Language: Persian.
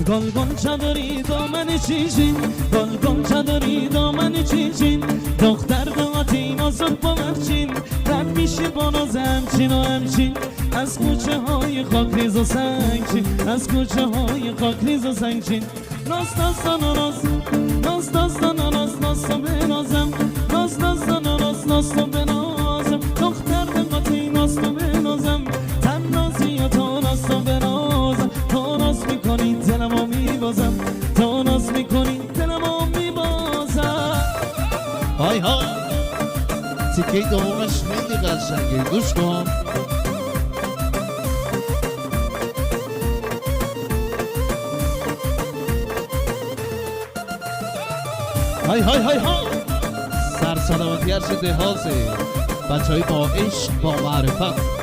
گل گل چادری دامن چیشین گل گل چادری دامن چیشین دختر داتی نازد با مخچین رد میشه با ناز همچین و همچین از کوچه های خاک ریز و سنگچین از کوچه های خاک ریز و سنگچین ناز داستان ناز ناز داستان ناز ناز تو بنازم ناز داستان ناز ناز تو بنازم دختر داتی ناز تو بنازم تن نازی یا تو ناز تو بنازم تو ناز میکنی دلمو میبازم تو ناز میکنی دلمو میبازم های های تیکه دومش خیلی قشنگه گوش کن های های های های سرسلامتی هرچه دهازه بچه های با عشق با معرفت